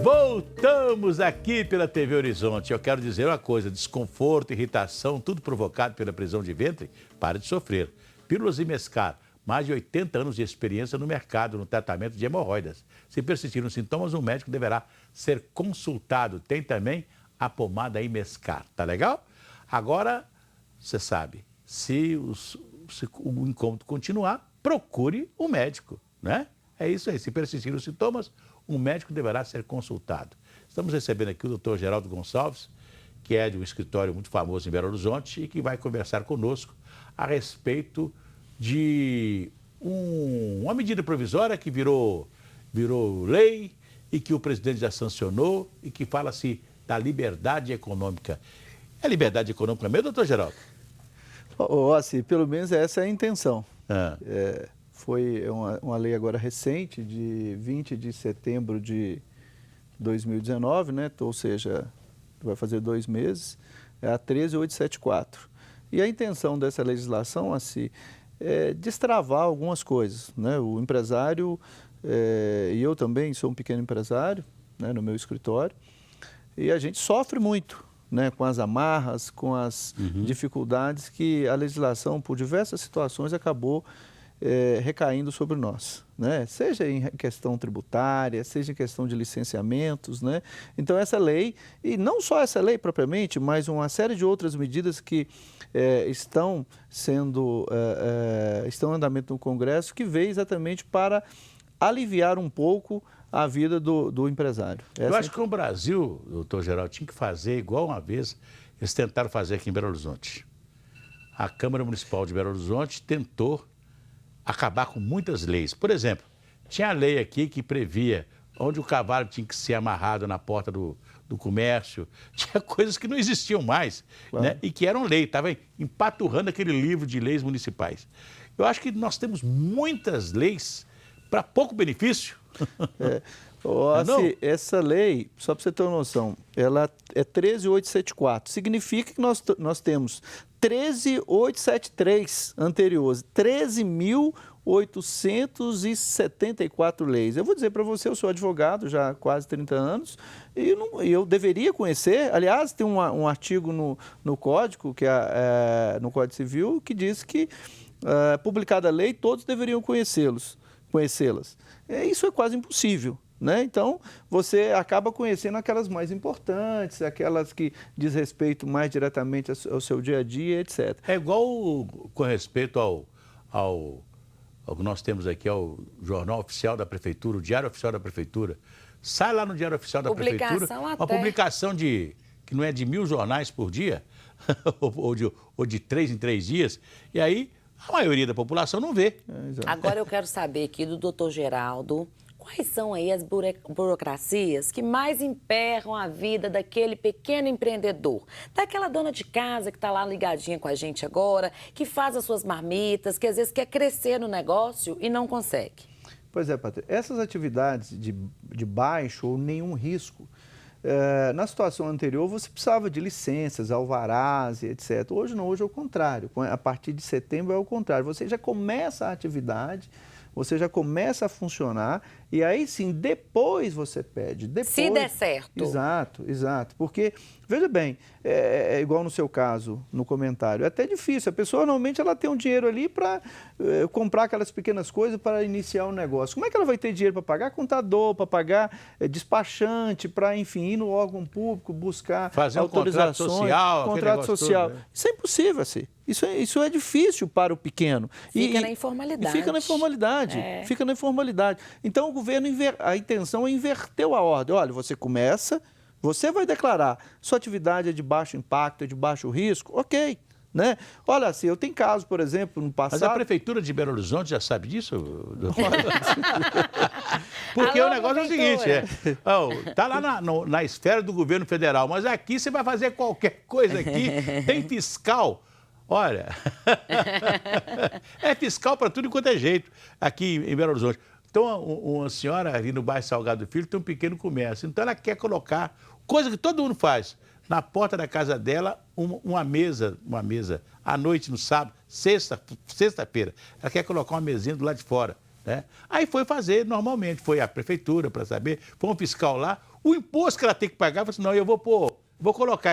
Voltamos aqui pela TV Horizonte. Eu quero dizer uma coisa, desconforto, irritação, tudo provocado pela prisão de ventre, pare de sofrer. Pílulas Imescar, mais de 80 anos de experiência no mercado, no tratamento de hemorroidas. Se persistirem os sintomas, o médico deverá ser consultado. Tem também a pomada Imescar, tá legal? Agora, você sabe, se o incômodo continuar, procure o médico, né? É isso aí, se persistirem os sintomas, o médico deverá ser consultado. Estamos recebendo aqui o Dr. Geraldo Gonçalves, que é de um escritório muito famoso em Belo Horizonte e que vai conversar conosco a respeito de uma medida provisória que virou lei e que o presidente já sancionou e que fala-se da liberdade econômica. É liberdade econômica mesmo, doutor Geraldo? Assim, pelo menos essa é a intenção. Foi uma lei agora recente, de 20 de setembro de 2019, né? Ou seja, vai fazer 2 meses, é a 13874. E a intenção dessa legislação, assim, é destravar algumas coisas, né? O empresário, e eu também sou um pequeno empresário, né, no meu escritório, e a gente sofre muito, né, com as amarras, com as dificuldades que a legislação, por diversas situações, acabou recaindo sobre nós, né? Seja em questão tributária, seja em questão de licenciamentos, né? Então essa lei, e não só essa lei propriamente, mas uma série de outras medidas que estão em andamento no Congresso, que veio exatamente para aliviar um pouco a vida do empresário. Eu acho que o Brasil, doutor Geraldo, tinha que fazer igual uma vez eles tentaram fazer aqui em Belo Horizonte. A Câmara Municipal de Belo Horizonte tentou acabar com muitas leis. Por exemplo, tinha a lei aqui que previa onde o cavalo tinha que ser amarrado na porta do comércio. Tinha coisas que não existiam mais, claro, né? E que eram lei, estava empaturrando aquele livro de leis municipais. Eu acho que nós temos muitas leis para pouco benefício. Essa lei, só para você ter uma noção, ela é 13874. Significa que nós temos 13873 anteriores, 13.874 leis. Eu vou dizer para você, eu sou advogado já há quase 30 anos e eu deveria conhecer. Aliás, tem um artigo no Código, no Código Civil, que diz que, publicada a lei, todos deveriam conhecê-las. Isso é quase impossível, né? Então, você acaba conhecendo aquelas mais importantes, aquelas que diz respeito mais diretamente ao seu dia a dia, etc. É igual com respeito ao que nós temos aqui, ao Jornal Oficial da Prefeitura, o Diário Oficial da Prefeitura. Sai lá no Diário Oficial da Prefeitura uma publicação que não é de 1000 jornais por dia, ou de 3 em 3 dias, e aí a maioria da população não vê. Agora eu quero saber aqui do doutor Geraldo, quais são aí as burocracias que mais emperram a vida daquele pequeno empreendedor? Daquela dona de casa que está lá ligadinha com a gente agora, que faz as suas marmitas, que às vezes quer crescer no negócio e não consegue. Pois é, Patrícia. Essas atividades de baixo ou nenhum risco, na situação anterior você precisava de licenças, alvarás, etc. Hoje não, hoje é o contrário. A partir de setembro é o contrário. Você já começa a atividade, você já começa a funcionar e aí sim, depois você pede. Depois... Se der certo. Exato, exato. Porque, veja bem, é igual no seu caso, no comentário, é até difícil. A pessoa normalmente ela tem um dinheiro ali para comprar aquelas pequenas coisas para iniciar um negócio. Como é que ela vai ter dinheiro para pagar contador, para pagar despachante, para, enfim, ir no órgão público, buscar fazer autorizações, contrato social. Todo, né? Isso é impossível, assim. Isso é difícil para o pequeno. Fica na informalidade. Fica na informalidade. Fica na informalidade. Então, o governo, a intenção é inverter a ordem. Olha, você começa, você vai declarar, sua atividade é de baixo impacto, é de baixo risco, ok. Né? Olha, assim, eu tenho casos, por exemplo, no passado... Mas a Prefeitura de Belo Horizonte já sabe disso? Porque o negócio é o seguinte, tá lá na esfera do governo federal, mas aqui você vai fazer qualquer coisa aqui, tem fiscal... Olha, é fiscal para tudo enquanto é jeito aqui em Belo Horizonte. Então, uma senhora ali no bairro Salgado Filho tem um pequeno comércio. Então, ela quer colocar, coisa que todo mundo faz, na porta da casa dela, uma mesa à noite, no sábado, sexta-feira. Ela quer colocar uma mesinha do lado de fora, né? Aí foi fazer normalmente, foi à prefeitura para saber, foi um fiscal lá, O imposto que ela tem que pagar, ela falou assim, não, eu vou colocar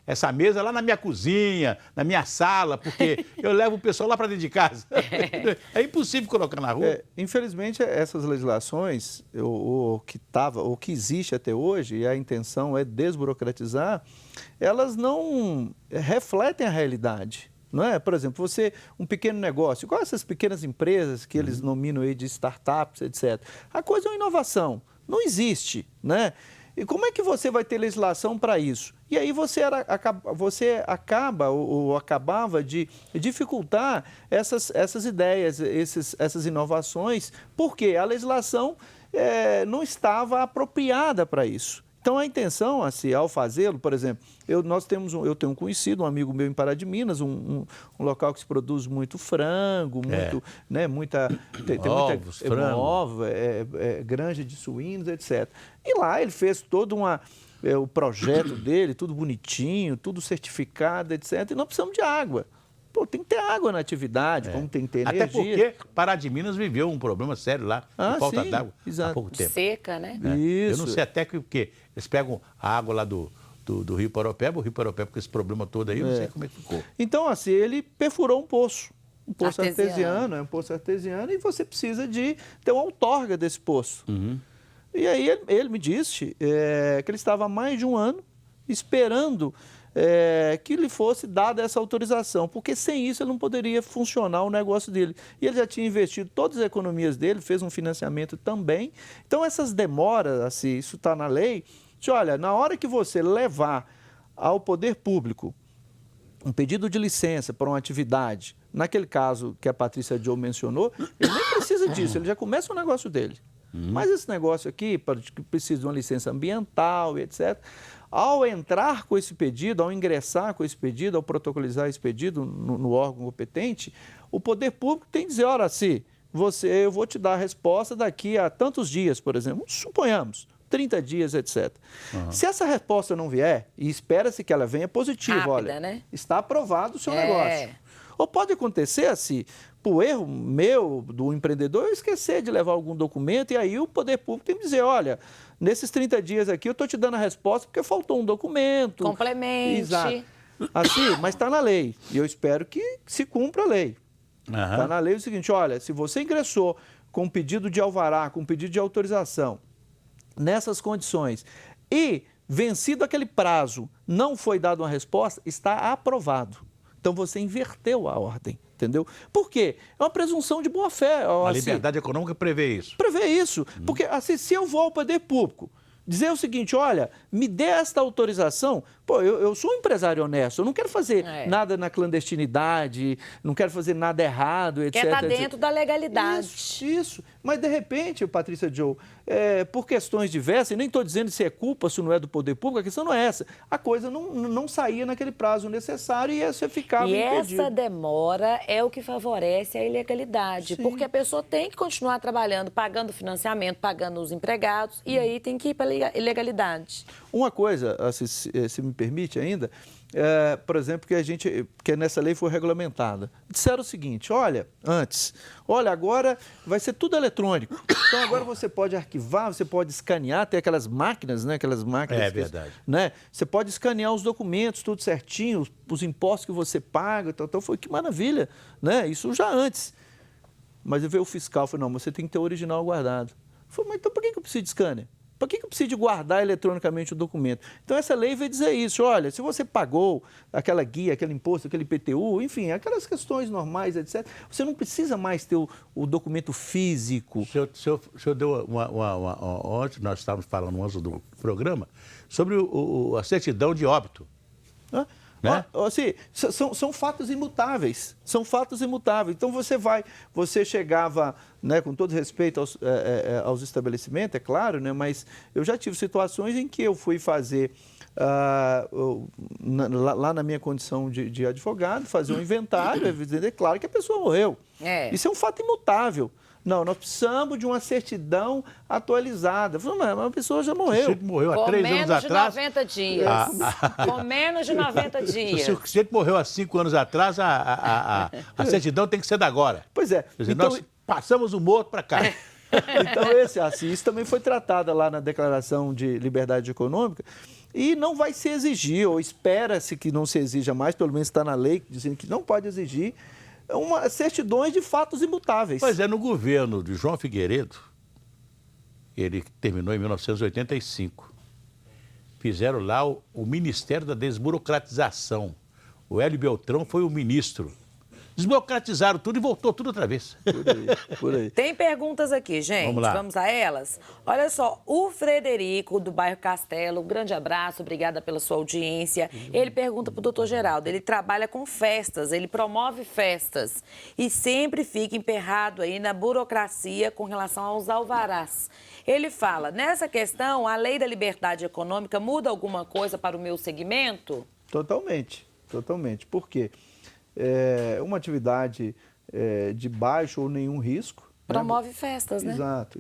essa mesa lá na minha cozinha, na minha sala, porque eu levo o pessoal lá para dentro de casa. É impossível colocar na rua. Infelizmente, essas legislações, o que existe até hoje, e a intenção é desburocratizar, elas não refletem a realidade. Não é? Por exemplo, um pequeno negócio, igual essas pequenas empresas que eles nominam aí de startups, etc. A coisa é uma inovação, não existe, né? E como é que você vai ter legislação para isso? E aí você acaba ou acabava de dificultar essas ideias, essas inovações, porque a legislação não estava apropriada para isso. Então, a intenção, assim, ao fazê-lo, por exemplo, eu tenho um conhecido, um amigo meu em Pará de Minas, um local que se produz muito frango, tem Ovos, frango. ovo, granja de suínos, etc. E lá ele fez todo o projeto dele, tudo bonitinho, tudo certificado, etc. E não precisamos de água. Pô, tem que ter água na atividade, como tem que ter energia. Até porque Pará de Minas viveu um problema sério lá, de falta d'água há pouco tempo. Seca, né? Eu não sei até que o quê. Eles pegam a água lá do Rio Paropeba, o Rio Paropeba com esse problema todo aí, eu não sei como é que ficou. Então, assim, ele perfurou um poço artesiano, e você precisa de ter uma outorga desse poço. E aí ele me disse que ele estava há mais de um ano esperando que lhe fosse dada essa autorização, porque sem isso ele não poderia funcionar o negócio dele. E ele já tinha investido todas as economias dele, fez um financiamento também. Então, essas demoras, assim, isso está na lei. Olha, na hora que você levar ao poder público um pedido de licença para uma atividade, naquele caso que a Patrícia Joe mencionou, ele nem precisa disso, ele já começa o negócio dele. Mas esse negócio aqui, que precisa de uma licença ambiental e etc., ao entrar com esse pedido, ao ingressar com esse pedido, ao protocolizar esse pedido no órgão competente, o poder público tem que dizer, olha, eu vou te dar a resposta daqui a tantos dias, por exemplo, suponhamos, 30 dias, etc. Se essa resposta não vier, e espera-se que ela venha positiva, rápida, olha, né? está aprovado o seu negócio. Ou pode acontecer, assim, por erro meu, do empreendedor, eu esquecer de levar algum documento e aí o poder público tem que dizer, olha, nesses 30 dias aqui eu estou te dando a resposta porque faltou um documento. Complemente. Exato. Assim, mas está na lei e eu espero que se cumpra a lei. Está na lei o seguinte, olha, se você ingressou com um pedido de alvará, com um pedido de autorização, nessas condições e vencido aquele prazo, não foi dada uma resposta, está aprovado. Então, você inverteu a ordem, entendeu? Por quê? É uma presunção de boa-fé. A liberdade econômica prevê isso. Prevê isso. Porque, assim, se eu vou ao poder público dizer o seguinte, olha, me dê esta autorização, pô, eu sou um empresário honesto, eu não quero fazer nada na clandestinidade, não quero fazer nada errado, etc. Quer estar dentro da legalidade. Isso. Mas, de repente, Patrícia Joe, por questões diversas, e nem estou dizendo se é culpa, se não é do poder público, a questão não é essa. A coisa não saía naquele prazo necessário e você ficava impedido. Essa demora é o que favorece a ilegalidade, porque a pessoa tem que continuar trabalhando, pagando financiamento, pagando os empregados, e aí tem que ir para a ilegalidade. Uma coisa, se me permite ainda, por exemplo, que nessa lei foi regulamentada. Disseram o seguinte, olha, agora vai ser tudo eletrônico. Então agora você pode arquivar, você pode escanear, tem aquelas máquinas, né? Aquelas máquinas. É verdade. Né? Você pode escanear os documentos, tudo certinho, os impostos que você paga, então foi que maravilha, né? Isso já antes. Mas veio o fiscal, falou, não, você tem que ter o original guardado. Eu falei, mas então por que eu preciso de scanner? Por que eu preciso de guardar eletronicamente o documento? Então, essa lei vai dizer isso. Olha, se você pagou aquela guia, aquele imposto, aquele IPTU, enfim, aquelas questões normais, etc., você não precisa mais ter o documento físico. O senhor deu ontem, nós estávamos falando antes do programa, sobre a certidão de óbito. Né? Assim, são fatos imutáveis. São fatos imutáveis. Então, você chegava, né, com todo respeito aos estabelecimentos, é claro, né, mas eu já tive situações em que eu fui fazer, lá na minha condição de advogado, fazer um inventário, é claro que a pessoa morreu. Isso é um fato imutável. Não, nós precisamos de uma certidão atualizada. Falei, mas a pessoa já morreu. Se morreu há 3 anos atrás. Com menos de 90 dias. Com menos de 90 dias. Se ele morreu há 5 anos atrás, a certidão tem que ser da agora. Pois é. Quer dizer, então, nós passamos o morto para cá. Então, isso também foi tratado lá na Declaração de Liberdade Econômica e não vai se exigir, ou espera-se que não se exija mais, pelo menos está na lei dizendo que não pode exigir, certidões de fatos imutáveis. Pois é, no governo de João Figueiredo, ele terminou em 1985, fizeram lá o Ministério da Desburocratização. O Hélio Beltrão foi o ministro. Desburocratizaram tudo e voltou tudo outra vez. Por aí. Tem perguntas aqui, gente. Vamos lá. Vamos a elas? Olha só, o Frederico, do bairro Castelo, um grande abraço, obrigada pela sua audiência. Ele pergunta para o doutor Geraldo, ele trabalha com festas, ele promove festas e sempre fica emperrado aí na burocracia com relação aos alvarás. Ele fala, nessa questão, a lei da liberdade econômica muda alguma coisa para o meu segmento? Totalmente. Por quê? Uma atividade de baixo ou nenhum risco. Promove festas, né? Exato.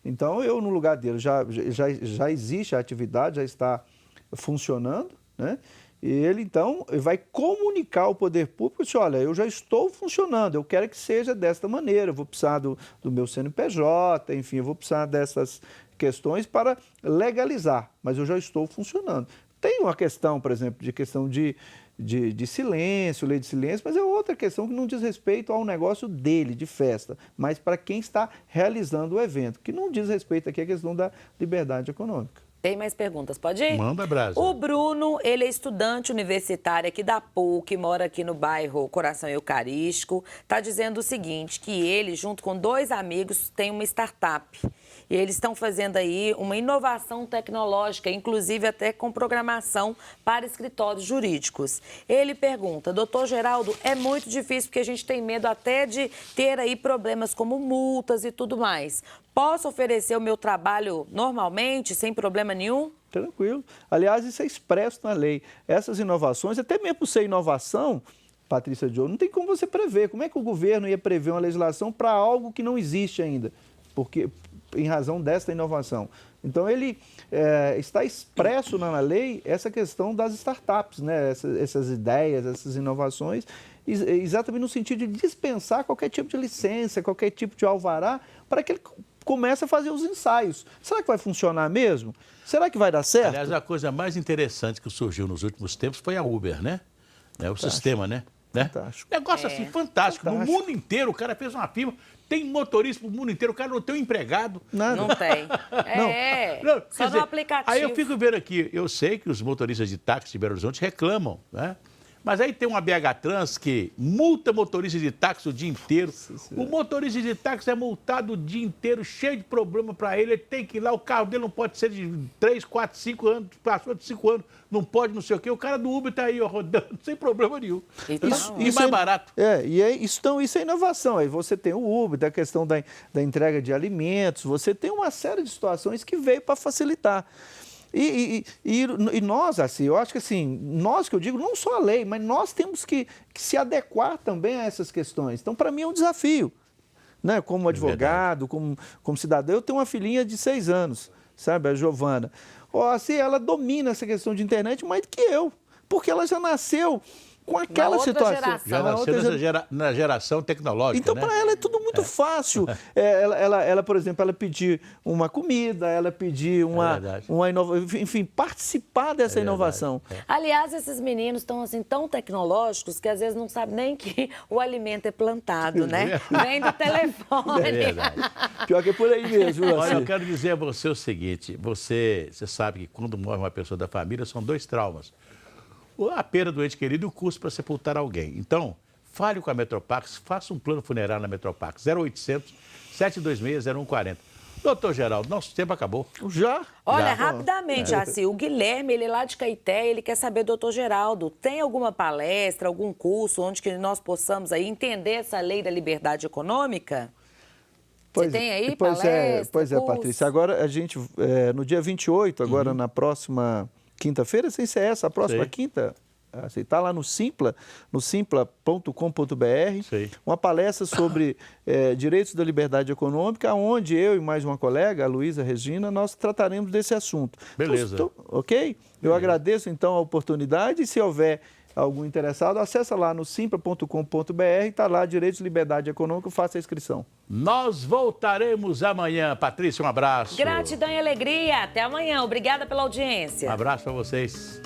Então, eu, no lugar dele, já existe a atividade, já está funcionando, né? E ele, então, vai comunicar ao poder público, assim, olha, eu já estou funcionando, eu quero que seja desta maneira, eu vou precisar do meu CNPJ, enfim, eu vou precisar dessas questões para legalizar, mas eu já estou funcionando. Tem uma questão, por exemplo, de silêncio, lei de silêncio, mas é outra questão que não diz respeito ao negócio dele, de festa, mas para quem está realizando o evento, que não diz respeito aqui à questão da liberdade econômica. Tem mais perguntas, pode ir? Manda, Brasa. O Bruno, ele é estudante universitário aqui da PUC, mora aqui no bairro Coração Eucarístico, está dizendo o seguinte, que ele, junto com 2 amigos, tem uma startup. E eles estão fazendo aí uma inovação tecnológica, inclusive até com programação para escritórios jurídicos. Ele pergunta, doutor Geraldo, é muito difícil porque a gente tem medo até de ter aí problemas como multas e tudo mais. Posso oferecer o meu trabalho normalmente, sem problema nenhum? Tranquilo. Aliás, isso é expresso na lei. Essas inovações, até mesmo por ser inovação, Patrícia Diogo, não tem como você prever. Como é que o governo ia prever uma legislação para algo que não existe ainda? Porque, em razão desta inovação. Então, ele está expresso na lei essa questão das startups, né? Essas ideias, essas inovações, exatamente no sentido de dispensar qualquer tipo de licença, qualquer tipo de alvará, para que ele comece a fazer os ensaios. Será que vai funcionar mesmo? Será que vai dar certo? Aliás, a coisa mais interessante que surgiu nos últimos tempos foi a Uber, né? O sistema, né? Fantástico. Negócio assim, fantástico. No mundo inteiro, o cara fez uma firma, tem motorista no mundo inteiro, o cara não tem um empregado. Nada. Não tem. Não, Só no aplicativo. Aí eu fico vendo aqui, eu sei que os motoristas de táxi de Belo Horizonte reclamam, né? Mas aí tem uma BH Trans que multa motorista de táxi o dia inteiro. O motorista de táxi é multado o dia inteiro, cheio de problema para ele. Ele tem que ir lá, o carro dele não pode ser de 3, 4, 5 anos, passou de 5 anos, não pode não sei o quê. O cara do Uber está aí, ó, rodando, sem problema nenhum. Isso mais barato. Isso é inovação. Aí você tem o Uber, da questão da entrega de alimentos, você tem uma série de situações que veio para facilitar. E nós, assim, eu acho que assim, nós que eu digo, não só a lei, mas nós temos que se adequar também a essas questões. Então, para mim é um desafio, né? Como advogado, como cidadão. Eu tenho uma filhinha de 6 anos, sabe, a Giovana. Assim, ela domina essa questão de internet mais do que eu, porque ela já nasceu com aquela situação. Já nasceu na geração tecnológica, então, né? para ela é tudo muito fácil. Ela, por exemplo, ela pedir uma comida, ela pedir uma inovação, enfim, participar dessa inovação. Aliás, esses meninos estão assim tão tecnológicos que às vezes não sabem nem que o alimento é plantado, né? Vem do telefone. É verdade. Pior que é por aí mesmo. Olha, eu quero dizer a você o seguinte, você sabe que quando morre uma pessoa da família, são 2 traumas. A perda do ente querido e o custo para sepultar alguém. Então, fale com a Metropax, faça um plano funerário na Metropax, 0800 726 0140. Doutor Geraldo, nosso tempo acabou. Já? Olha, rapidamente, assim, o Guilherme, ele é lá de Caeté, ele quer saber, doutor Geraldo, tem alguma palestra, algum curso onde que nós possamos aí entender essa lei da liberdade econômica? Você tem aí palestra, Pois é, Patrícia. Agora, a gente, no dia 28, agora na próxima quinta-feira, sem ser essa, a próxima quinta, está lá no Simpla, no simpla.com.br, uma palestra sobre direitos da liberdade econômica, onde eu e mais uma colega, a Luísa Regina, nós trataremos desse assunto. Beleza. Então, ok? Eu agradeço, então, a oportunidade e se houver algum interessado, acessa lá no simpla.com.br, está lá Direitos e Liberdade Econômica, faça a inscrição. Nós voltaremos amanhã. Patrícia, um abraço. Gratidão e alegria. Até amanhã. Obrigada pela audiência. Um abraço para vocês.